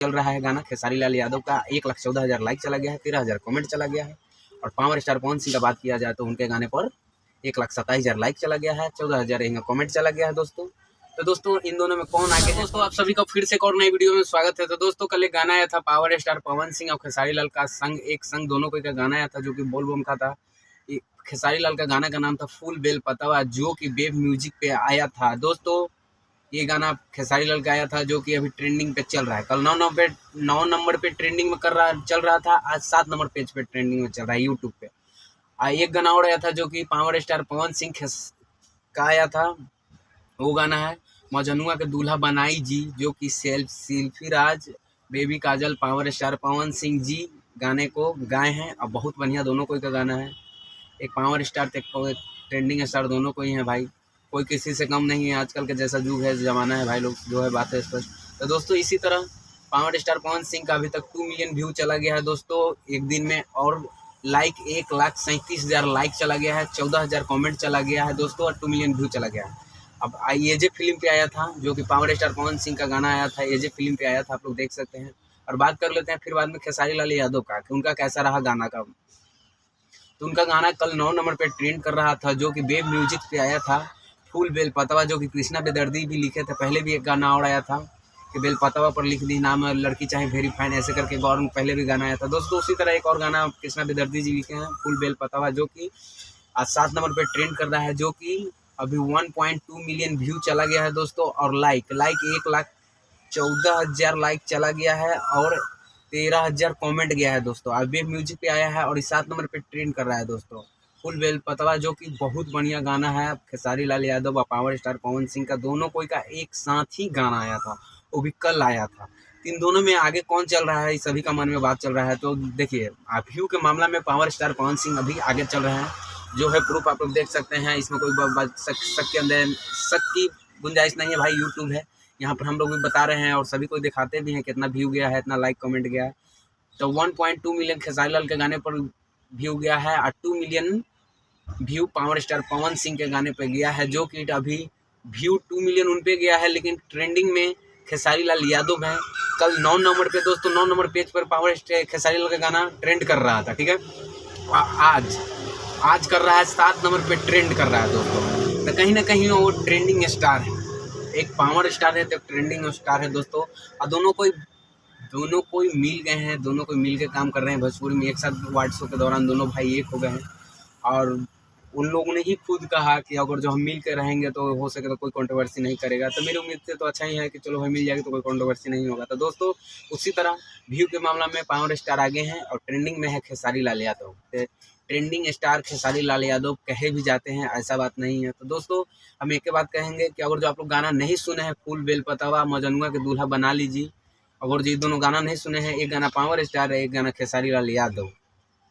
चल रहा है गाना खेसारी लाल यादव का 1,14,000 लाइक चला गया है, 13,000 कमेंट चला गया है। और पावर स्टार पवन सिंह का बात किया जाए तो उनके गाने पर 1,27,000 लाइक चला गया है, 14,000 कमेंट चला गया है दोस्तों। तो दोस्तों इन दोनों में कौन आगे है? दोस्तों आप सभी का फिर से एक और नई वीडियो में स्वागत है। तो दोस्तों कल एक गाना आया था पावर स्टार पवन सिंह और खेसारी लाल का संग दोनों को का गाना आया था जो कि बोल बम का था। खेसारी लाल का गाना का नाम था फूल बेल पतवा जो कि वेब म्यूजिक पे आया था। दोस्तों ये गाना खेसारी लाल का आया था जो कि अभी ट्रेंडिंग पे चल रहा है। कल 9 नंबर पे ट्रेंडिंग में चल रहा था, आज 7 नंबर पेज पे ट्रेंडिंग में चल रहा है यूट्यूब पे। एक गाना और आया था जो कि पावर स्टार पवन सिंह का आया था, वो गाना है मजनुआ के दूल्हा बनाई जी जो कि सेल्फी राज बेबी काजल पावर स्टार पवन सिंह जी गाने को गाए हैं। अब बहुत बढ़िया दोनों को का गाना है, एक पावर स्टार एक ट्रेंडिंग स्टार दोनों को ही है भाई, कोई किसी से कम नहीं है। आजकल के जैसा युग है ज़माना है भाई, लोग जो है बात है स्पष्ट। तो दोस्तों इसी तरह पावर स्टार पवन सिंह का अभी तक 2 मिलियन व्यू चला गया है दोस्तों एक दिन में, और लाइक 1,37,000 लाइक चला गया है, 14,000 कमेंट चला गया है दोस्तों, और 2 मिलियन व्यू चला गया है। अब एजे फिल्म पे आया था जो कि पावर स्टार पवन सिंह का गाना आया था, एजे फिल्म पे आया था, आप लोग देख सकते हैं। और बात कर लेते हैं फिर बाद में खेसारी लाल यादव का कि उनका कैसा रहा गाना का। तो उनका गाना कल 9 नंबर पे ट्रेंड कर रहा था जो कि वेब म्यूजिक पे आया था, फूल बेल पतवा जो कि कृष्णा बेदर्दी भी लिखे थे। पहले भी एक गाना और आया था कि बेल पतवा पर लिख दी नाम लड़की चाहे वेरी फाइन, ऐसे करके गौर पहले भी गाना आया था दोस्तों। उसी तरह एक और गाना कृष्णा बेदर्दी जी लिखे हैं फूल बेल पतवा जो कि आज 7 नंबर पे ट्रेंड कर रहा है, जो कि अभी 1.2 मिलियन व्यू चला गया है दोस्तों, और लाइक 1,14,000 लाइक चला गया है, और 13,000 कमेंट गया है दोस्तों। अब वेब म्यूजिक पे आया है और इस 7 नंबर पे ट्रेंड कर रहा है दोस्तों फुल बेल पतवा जो कि बहुत बढ़िया गाना है। खेसारी लाल यादव और पावर स्टार पवन सिंह का दोनों कोई का एक साथ ही गाना आया था, वो भी कल आया था। इन दोनों में आगे कौन चल रहा है, सभी का मन में बात चल रहा है। तो देखिए व्यू के मामला में पावर स्टार पवन सिंह अभी आगे चल रहे हैं, जो है प्रूफ आप लोग देख सकते हैं। इसमें कोई शक के अंदर शक की गुंजाइश नहीं है भाई, यूट्यूब है, यहाँ पर हम लोग भी बता रहे हैं और सभी को दिखाते भी हैं कितना व्यू गया है, इतना लाइक कमेंट गया है। तो 1.2 मिलियन खेसारी लाल के गाने पर व्यू गया है और 2 million view power star Pawan Singh के गाने पे गया है, जो कि अभी व्यू 2 मिलियन उन पे गया है, लेकिन ट्रेंडिंग में खेसारी लाल यादव है। कल 9 नंबर पे दोस्तों 9 नंबर पेज पर पावर स्टार खेसारी लाल का गाना ट्रेंड कर रहा था, ठीक है। आज कर रहा है 7 नंबर पे ट्रेंड कर रहा है दोस्तों। तो कहीं ना कहीं वो ट्रेंडिंग स्टार है, एक पावर स्टार है तो एक ट्रेंडिंग स्टार है दोस्तों। और दोनों कोई मिल गए हैं, दोनों कोई मिल के काम कर रहे हैं भोजपुरी में एक साथ। वार्ड शो के दौरान दोनों भाई एक हो गए हैं, और उन लोगों ने ही खुद कहा कि अगर जो हम मिल के रहेंगे तो हो सके तो कोई कंट्रोवर्सी नहीं करेगा। तो मेरी उम्मीद से तो अच्छा ही है कि चलो हमें मिल जाएगी तो कोई कंट्रोवर्सी नहीं होगा। तो दोस्तों उसी तरह व्यू के मामला में पावर स्टार आगे हैं और ट्रेंडिंग में है खेसारी लाल यादव। ट्रेंडिंग स्टार खेसारी लाल यादव कहे भी जाते हैं, ऐसा बात नहीं है। तो दोस्तों हम एक बात कहेंगे कि अगर जो आप लोग गाना नहीं सुने हैं फूल बेल पतवा मजनुआ के दूल्हा बना लीजिए, अगर जो दोनों गाना नहीं सुने हैं, एक गाना पावर स्टार है, एक गाना खेसारी लाल यादव,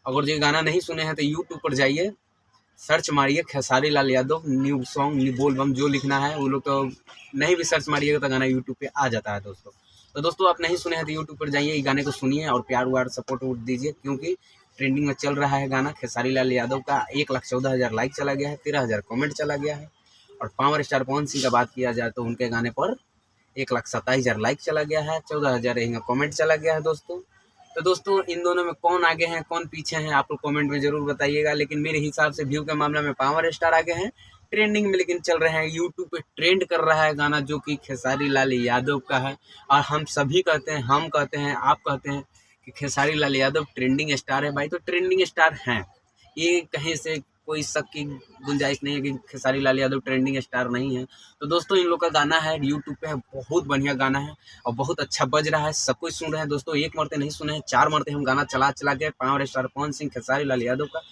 अगर जो गाना नहीं सुने हैं तो यूट्यूब पर जाइए, सर्च मारिए खेसारी लाल यादव न्यू सॉन्ग बोल बम, जो लिखना है वो लोग। तो नहीं भी सर्च मारिएगा तो गाना यूट्यूब पे आ जाता है दोस्तों। तो दोस्तों आप नहीं सुने हैं तो यूट्यूब पर जाइए, ये गाने को सुनिए और प्यार व्यार सपोर्ट दीजिए, क्योंकि ट्रेंडिंग में चल रहा है गाना खेसारी लाल यादव का। 1,14,000 लाइक चला गया है, 13,000 कमेंट चला गया है। और पावर स्टार पवन सिंह का बात किया जाए तो उनके गाने पर 1,27,000 लाइक चला गया है, 14,000 कमेंट चला गया है दोस्तों। तो दोस्तों इन दोनों में कौन आगे हैं कौन पीछे हैं आप लोग कमेंट में जरूर बताइएगा। लेकिन मेरे हिसाब से व्यू के मामले में पावर स्टार आगे हैं ट्रेंडिंग में, लेकिन चल रहे हैं यूट्यूब पे ट्रेंड कर रहा है गाना जो कि खेसारी लाल यादव का है। और हम सभी कहते हैं, हम कहते हैं, आप कहते हैं कि खेसारी लाल यादव ट्रेंडिंग स्टार है भाई। तो ट्रेंडिंग स्टार हैं, ये कहीं से कोई शक की गुंजाइश नहीं है कि खेसारी लाल यादव ट्रेंडिंग स्टार नहीं है। तो दोस्तों इन लोग का गाना है यूट्यूब पे, बहुत बढ़िया गाना है और बहुत अच्छा बज रहा है, सब कुछ सुन रहे हैं दोस्तों। एक मरते नहीं सुने हैं, 4 मरते हम गाना चला के पावर स्टार पवन सिंह खेसारी लाल यादव का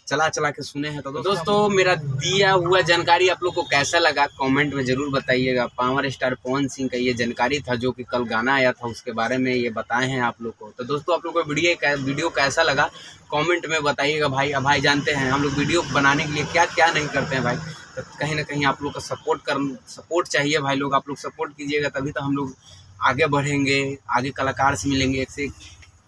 चला के सुने हैं। तो दोस्तों मेरा दिया हुआ जानकारी आप लोग को कैसा लगा कमेंट में जरूर बताइएगा। पावर स्टार पवन सिंह का ये जानकारी था जो कि कल गाना आया था, उसके बारे में ये बताए हैं आप लोग को। तो दोस्तों आप लोग को वीडियो कैसा लगा कमेंट में बताइएगा भाई। अब भाई जानते हैं हम लोग वीडियो बनाने के लिए क्या क्या नहीं करते हैं भाई। तो कहीं ना कहीं आप लोग का सपोर्ट चाहिए भाई, लोग आप लोग सपोर्ट कीजिएगा तभी तो हम लोग आगे बढ़ेंगे, आगे कलाकार से मिलेंगे, एक से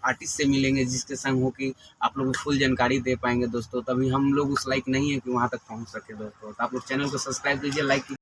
आर्टिस्ट से मिलेंगे जिसके संग हो कि आप लोग फुल जानकारी दे पाएंगे दोस्तों। तभी हम लोग उस लाइक नहीं है कि वहाँ तक पहुँच सके दोस्तों। तो आप लोग चैनल को सब्सक्राइब कीजिए, लाइक कीजिए।